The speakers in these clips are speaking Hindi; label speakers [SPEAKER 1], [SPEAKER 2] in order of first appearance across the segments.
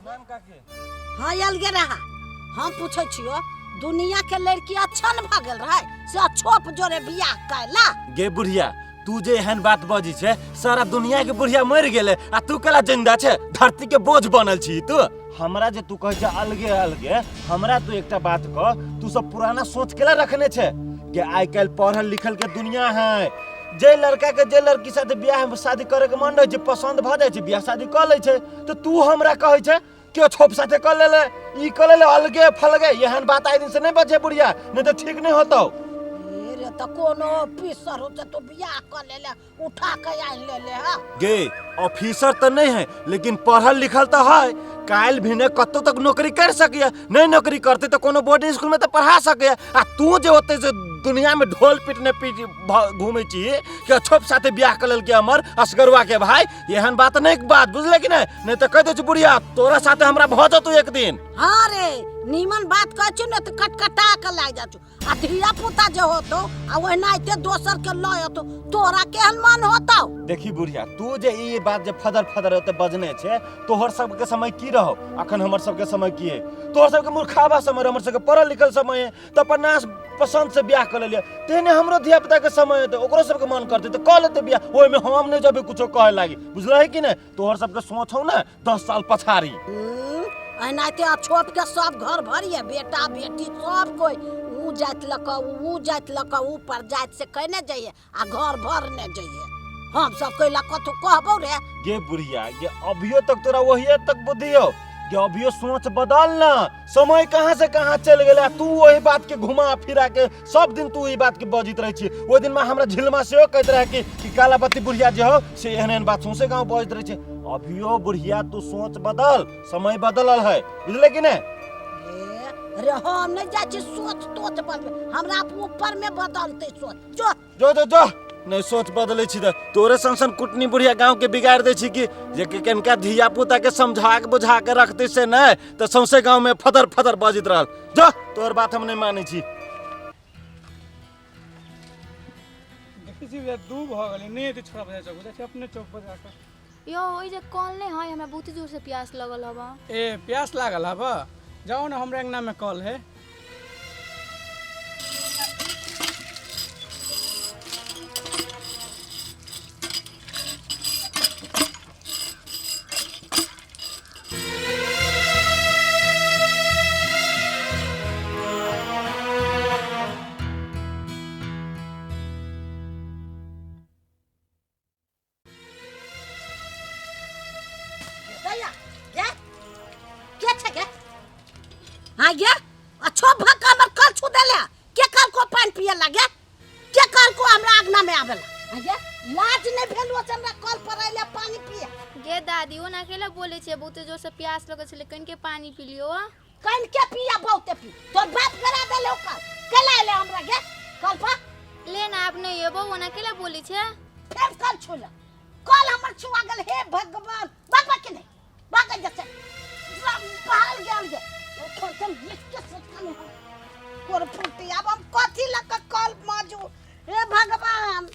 [SPEAKER 1] नाम का के?
[SPEAKER 2] हाँ अलगे रहा। हम पूछे छियो दुनिया के लड़की अच्छा न भागल रहे से छोप जोरे बियाह कैला।
[SPEAKER 1] गे बुढ़िया तू जे एहन बात बजी छे सारा दुनिया के बुढ़िया मर गेले आ तू कला जिंदा छे धरती के बोझ बनल छी तू। हमरा जे तू कह छे अलगे अलगे हमरा तू एकटा बात कह तू सब पुराना सोच केला रखने छे कि आई कल पढ़ल लिखल के दुनिया है जे लड़का के जे लड़की साथे बियाह शादी करे के मन रहे छे पसंद भ जाय छे बियाह शादी कर ले छे तो तू हमरा कहे छे क्यों छोप साथे कर ले ई कर ले अलगे फलगे एहन बात आई दिन से नहीं बजे बुढ़िया नहीं तो ठीक नहीं होतो।
[SPEAKER 2] रे त कोनो ऑफिसर होते तो बियाह कर ले उठा के आ ले हां।
[SPEAKER 1] गे ऑफिसर तो नहीं है लेकिन पढ़ल लिखल तो है काल भी ने कतो तक नौकरी कर सकिया नहीं नौकरी करते तो कोनो बोर्डिंग स्कूल में तो पढ़ा सकिया आ तू जे होते से दुनिया में ढोल पीटने पीट घूमे छी कि छोप साथे बियाह कर लेल के हमर असगरुआ के भाई एहन बात नहीं बात बुझले कि नहीं तो कह दे छी बुढ़िया तोरा साथे हमरा भ जतो एक दिन।
[SPEAKER 2] हां रे नीमन बात कह छु न त कटकटा के लाग जा छु आ धिया पुता जे होतो आ ओइ नाइते दोसर के लय होतो तोरा केहन मन होतो।
[SPEAKER 1] देखी बुढ़िया तू जे ई बात जे फदर फदर होते बजने छे तोहर सब के समय की रहो अखन हमर सब के समय की है तोहर सब के मूर्खावा समय हमर सब के पढ़ल लिखल समय है त पन्नास पसंद से बियाह कर लिया तेने हमरो धिया पुता के समय है ओकरो सब के मन करते तो कर लेते बियाह ओइ में हम नहीं जबे कुछो कहे लागी बुझल है कि नहीं तोहर सब के सोच हो ना 10 साल पछाड़ी
[SPEAKER 2] एनाते छोप के सब घर भरिए बेटा बेटी सब कोई ऊ जात लक ऊपर जात से कहने जाइए आ घर भरने जाइए हम सब कोई लक तो कहबो रे।
[SPEAKER 1] गे बुढ़िया ये अभियो तक तोरा वही तक बुद्धि हो कि अभियो सोच बदल ना समय कहां से कहां चल गेला तू वही बात के घुमा फिरा के सब दिन तू ई बात के बजित रही छी ओ दिन में हमरा झिलमा से कहत रहे कि कालाबत्ती बुढ़िया जे हो से एहन बात सौसे गांव बजित रही छी अभियो बुढ़िया तू सोच बदल समय बदलल है बुझले कि नहीं।
[SPEAKER 2] रे हम नहीं जा छी सोच तोच बदल हमरा ऊपर में बदलते सोच जो
[SPEAKER 1] जो जो जो नहीं सोच बदले छी त तोरे संसन कुटनी बुढ़िया गांव के बिगाड़ दे छी कि जे कनका धिया पुता के समझा के बुझा के रखते से नहीं तो सौसे गांव में फदर फदर बजित रहल जो तोर बात हम नहीं माने छी।
[SPEAKER 3] देखी छी दू भ गेलै नहीं तो छोड़ा बजा चौक जा अपने चौक बजा के
[SPEAKER 4] यो ओइ जे कॉल नहीं है हमरा बहुत जोर से प्यास लगल हबा।
[SPEAKER 3] ए प्यास लागल हबा जाओ ना हमरा अंगना में कॉल है।
[SPEAKER 2] गया अच्छो भक्का हमर कल छू देले के कल को पानी पिए लागे के कल को हमरा आगना में आवेला आगे लाज नहीं भेलु से हमरा कल पर आइले पानी पिए।
[SPEAKER 4] गे दादी ओ ना केला बोले छे बहुत जोर से प्यास लगल छले कन के पानी पी लियो
[SPEAKER 2] कन के पिया बहुते पी तोर बाप करा देले कल केला आइले हमरा गे कल पर
[SPEAKER 4] ले ना आप नहीं एबो ओ ना केला बोले छे
[SPEAKER 2] फेर कल छूला कल हमर छुआ गेल हे भगवान बाबा के नहीं बाका जसे पहाड़ गेल गे खोटम लिख सकने कोर फुटी अब हम कथि लक कल माजू हे भगवान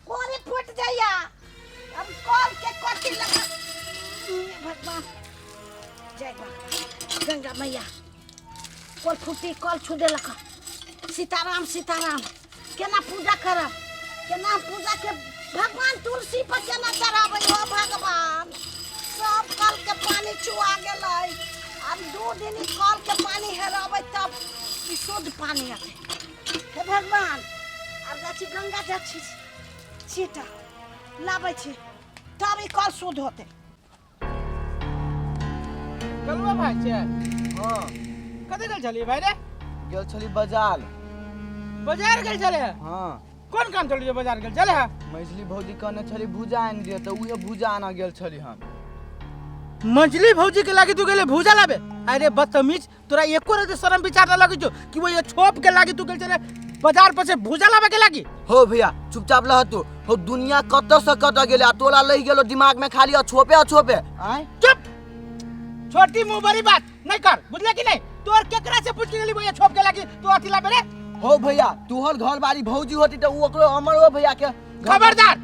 [SPEAKER 2] कोरी फुट जाया अब कल के कथि लक हे भगवान जय भगवान गंगा मैया कोल फुटी कल छू देलक सीताराम सीताराम केना पूजा करब केना पूजा के भगवान तुलसी पर केना चढ़ाबै हो भगवान सब कल के पानी चुआ गेलै अब 2 दिन कल के पानी हेराबै तब शुद्ध पानी आते हे भगवान अब जाछि गंगा जाछि छीटा लाबै छी तब ई कल शुद्ध होते।
[SPEAKER 3] कलवा भाई छे
[SPEAKER 5] हां
[SPEAKER 3] कते गेल छली भाई रे
[SPEAKER 5] गेल छली बाजार
[SPEAKER 3] गेल छले
[SPEAKER 5] हां
[SPEAKER 3] कोन काम चली बाजार गेल चले है
[SPEAKER 5] मछली भौजी कहने छली भुजा आनि दियो त उहे भुजा आना गेल छली हम।
[SPEAKER 3] मछली भौजी के लागी तू गेले भुजा लाबे अरे बदतमीज तोरा एको रे शर्म विचार न लगी कि वो ये छोप के लागी तू गेल चले बाजार पर से भुजा लाबे के लागी।
[SPEAKER 5] हो भैया चुपचाप रह तू हो दुनिया कत से कत गेले आ तोला लई गेलो दिमाग में खाली अछोपे आय
[SPEAKER 3] चुप छोटी मुंह बड़ी बात नहीं कर बुझले कि नहीं तोर केकरा से पूछ के गेली वो ये छोप के लागी तू अथी लाबे रे।
[SPEAKER 5] हो भैया तोहर घर बारी भौजी होती त ओकरो हमर भैया के
[SPEAKER 3] खबरदार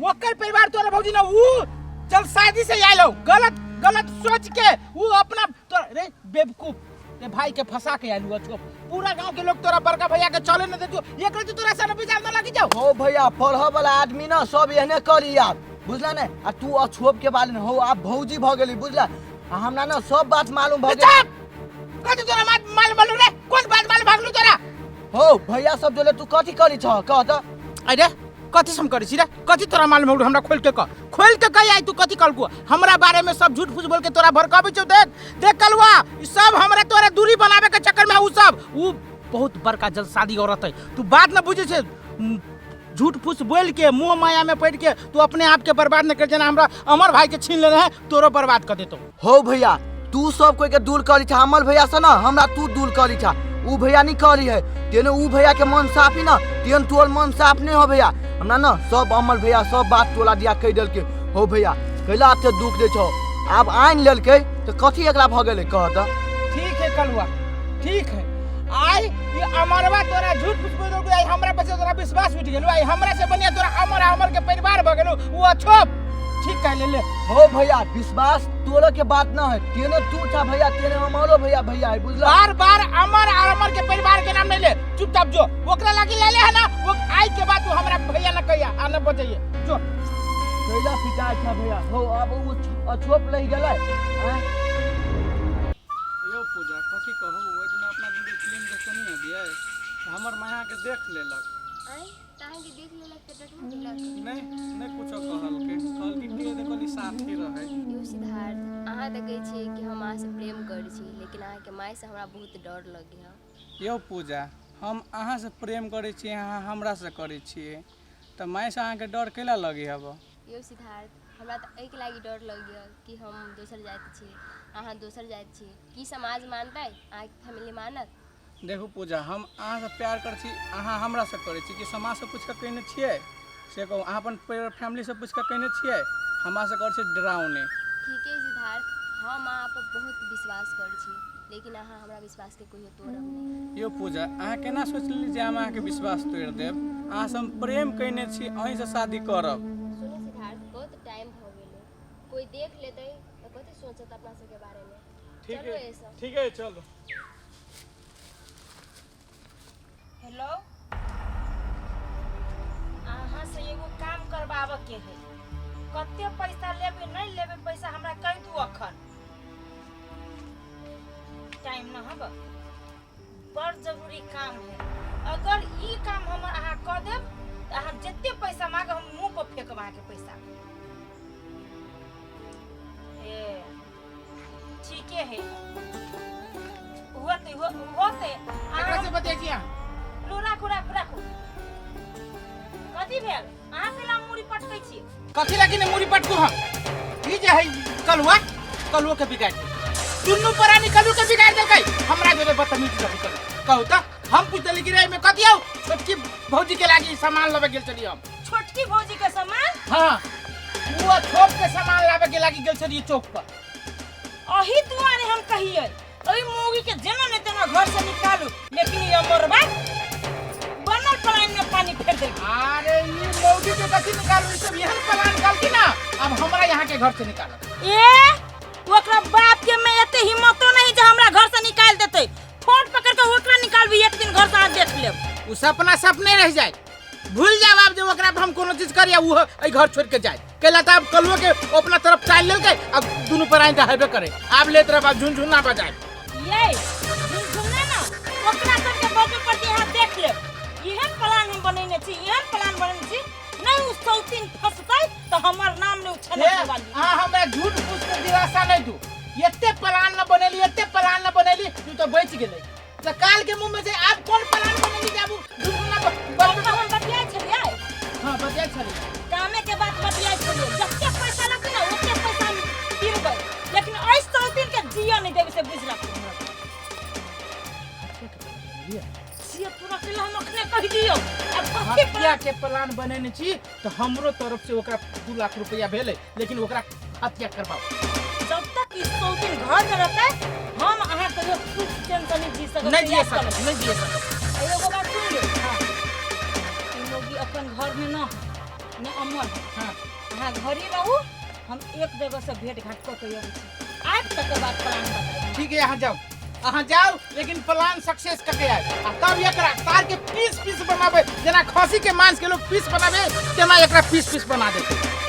[SPEAKER 3] ओकर परिवार तोरा भौजी न ऊ चल शादी से आइलो गलत गलत सोच के वो अपना तो रे बेवकूफ ते भाई के फंसा के आलू अच्छो पूरा गांव के लोग तोरा बड़का भैया के चले न देतो एक रति तोरा से विचार न लगी जाओ
[SPEAKER 5] हो भैया पढ़ वाला आदमी ना सब एहने करी आप बुझला ने आ तू अछोप के बारे में हो आप भौजी भ गेली बुझला हमरा ना सब बात मालूम भ गेल
[SPEAKER 3] कथि तोरा मालूम रे कोन बात मालूम भागलू तोरा
[SPEAKER 5] हो भैया सब जोले तू कथि करी छ कह त
[SPEAKER 3] अरे कथि सम करै छी रे कथि तोरा मालूम हो हमरा खोल के कह आई तू कथि कहलकू हमरा बारे में सब झूठ फूस बोल के तोरा भड़काबै छौ देख कलवा ई सब हमरा तोरे दूरी बनावे के चक्कर में ऊ बहुत बड़का जलसादी औरत है तू बात न बुझे छे झूठ फूस बोल के मुंह माया में पड़ के तू अपने आप के बर्बाद न कर जना हमरा अमर भाई के छीन लेने है तोरो बर्बाद कर देतो
[SPEAKER 5] हो भैया तू सब कोई के दूर करी छ हमर भैया से ना हमरा तू दूर करी छ ऊ भैया नहीं करी है तेने ऊ भैया के मन साफ ही ना तेन तोर मन साफ नहीं हो भैया हमरा ना सब अमर भैया सब बात तोला दिया कह देल के हो भैया कैला ते दुख दे छो अब आइन लेल के तो कथि एकरा भ गेले कह त
[SPEAKER 3] ठीक है कलवा ठीक है आई ये अमरवा तोरा झूठ फूस बोल दो आई हमरा पे तोरा विश्वास उठ गेलो आई हमरा से बनिया तोरा अमर के परिवार भ गेलो वो अछोप ठीक कह ले
[SPEAKER 5] हो भैया विश्वास तोरा के बात ना है तेने तू था भैया तेने हमारो भैया है बुझला
[SPEAKER 3] बार अमर के परिवार के नाम नहीं ले चुपचाप जो ओकरा लागी ले है ना वो आई के बाद तू हमरा भैया ना कहिया आ न बजाइए जो
[SPEAKER 5] कैला पिता था भैया हो अब वो अछोप लई गेलै
[SPEAKER 6] यो पूजा कथी कहू ओइ दिन अपना दिन फिल्म देखनी है दिए हमर माया के देख लेलक
[SPEAKER 4] आई ताहे के देख लेलक त डटू दिलक
[SPEAKER 6] नहीं कुछो कहल कि के देखली साथी रहे
[SPEAKER 4] यो सिद्धार्थ अहाँ त कहै छी कि हम अहाँ से प्रेम करै छी लेकिन अहाँ के माय से हमरा बहुत डर लगे है
[SPEAKER 6] यो पूजा हम अहाँ से प्रेम करै छी अहाँ हमरा से करै छिए त माय से अहाँ के डर केला लगी हब
[SPEAKER 4] यो सिद्धार्थ हमरा त एके लागि डर लगे कि हम दोसर जात छी अहाँ दोसर जात छी की समाज मानतै अहाँ के फैमिली मानत
[SPEAKER 6] देखू पूजा हम अहाँ से प्यार करै छी अहाँ हमरा से करै छी कि समाज से पूछ के कहने छिए से कहू अहाँ अपन फैमिली से पूछ के कहने छिए हमरा से करै छी डरावने
[SPEAKER 4] ठीक है सिद्धार्थ हम अहाँ पर बहुत विश्वास करै छी लेकिन अहाँ हमरा विश्वास के कहियो तोड़ब नहीं
[SPEAKER 6] यो पूजा अहाँ केना सोचली जे हम अहाँ के विश्वास तोड़ देब अहाँ से हम प्रेम कहने छी अहीं से शादी करब
[SPEAKER 4] सुनो सिद्धार्थ बहुत टाइम हो गेलो कोई देख लेतै त कथि सोचत अपना सब के बारे में
[SPEAKER 6] ठीक है चलो
[SPEAKER 2] हेलो अहाँ से एगो काम करबाबे के है कते पैसा लेबे नहीं लेबे पैसा हमरा कह दू अखन टाइम न हब बड़ जरूरी काम है अगर ई काम हम अहाँ क देब त अहाँ जते पैसा मांग हम मुंह पर फेंकब अहाँ के पैसा ए ठीके है होते
[SPEAKER 3] एकरा से बतिया छी
[SPEAKER 2] राखू कथी भेल अहाँ केला मुड़ी पटकै छी
[SPEAKER 3] कथि लागी ने मुड़ी पटकू हम ई जे है कलुआ के बिगाड़ दुन्नु परानी कलु के बिगाड़ देलकै हमरा जोरे बदतमीजी लगे कर कहू त हम पूछली कि रे में कथि आउ छोटकी भौजी के लागी सामान लेबे गेल छली हम
[SPEAKER 2] छोटकी भौजी के सामान
[SPEAKER 3] हां वो छोप के सामान लाबे के लागी गेल छली चौक पर
[SPEAKER 2] अही दुआरे हम कहिए ओई मूवी के जेना ने तेना घर से निकालू लेकिन ये मरबा बनल प्लान में पानी फेर दे
[SPEAKER 3] अरे ये मौगी के कथि निकालू ई सब यहन प्लान निकाल के ना अब हमरा यहाँ के घर से निकाल
[SPEAKER 2] ए ओकरा बाप के में एते हिम्मतो नहीं जे हमरा घर से निकाल देते फोन पकड़ के ओकरा निकालबी एक दिन घर से आ देख लेब
[SPEAKER 3] उ सपना सपने रह जाए भूल जाब आप जब ओकरा हम कोनो चीज करिया वो ए घर छोड़ के जाए केला त अब कलुआ के अपना तरफ चाल लेलकै अब दुनु पर आई रहबे करे आप लेत रह झुनझुन ना बजाए
[SPEAKER 2] ये झुनझुना ना ओकरा सब के बजे पर यहां देख लेब इहे प्लान हम बनेने छी नहीं उ सौतीन फसतै त हमर नाम ने उछने वाली
[SPEAKER 3] हां हमरा झूठ पूछ के दिलासा नहीं दू एते प्लान न बनेली तू तो बच गेलै त काल के मुंह में से आप कौन प्लान बनेली जाबू झुनझुना
[SPEAKER 2] हम बतिया छलिए
[SPEAKER 3] हां बतिया छली
[SPEAKER 2] कामे के बात बतिया छलिए जते पैसा लगते ना ओते पैसा हम दिलबै लेकिन ऐ सौतीन के जिया नहीं देबे से बुझला सिया पूरा केला हम अखने कह दियो अब कथि
[SPEAKER 3] हत्या के प्लान बनेने छी तो हमरो तरफ से ओकरा 2 लाख रुपया भेले लेकिन ओकरा हत्या करबाओ
[SPEAKER 2] जब तक इस सौतीन घर में रहते हम अहाँ कहियो कुछ टेंशन नहीं जी सकते
[SPEAKER 3] नहीं दिए सकते
[SPEAKER 2] एगो बात सुन ले हां इन लोग अपन घर में न अमर हां अहाँ घर ही रहू हम एक जगह से भेंट घाट कऽ के अबै छी आइ तकर बाद प्लान बताई
[SPEAKER 3] ठीक है यहाँ जाओ लेकिन प्लान सक्सेस करके आए आ तब एकरा तार के पीस पीस बनाबे जना खसी के मांस के लोग पीस बनाबे तेना एकरा पीस पीस बना देते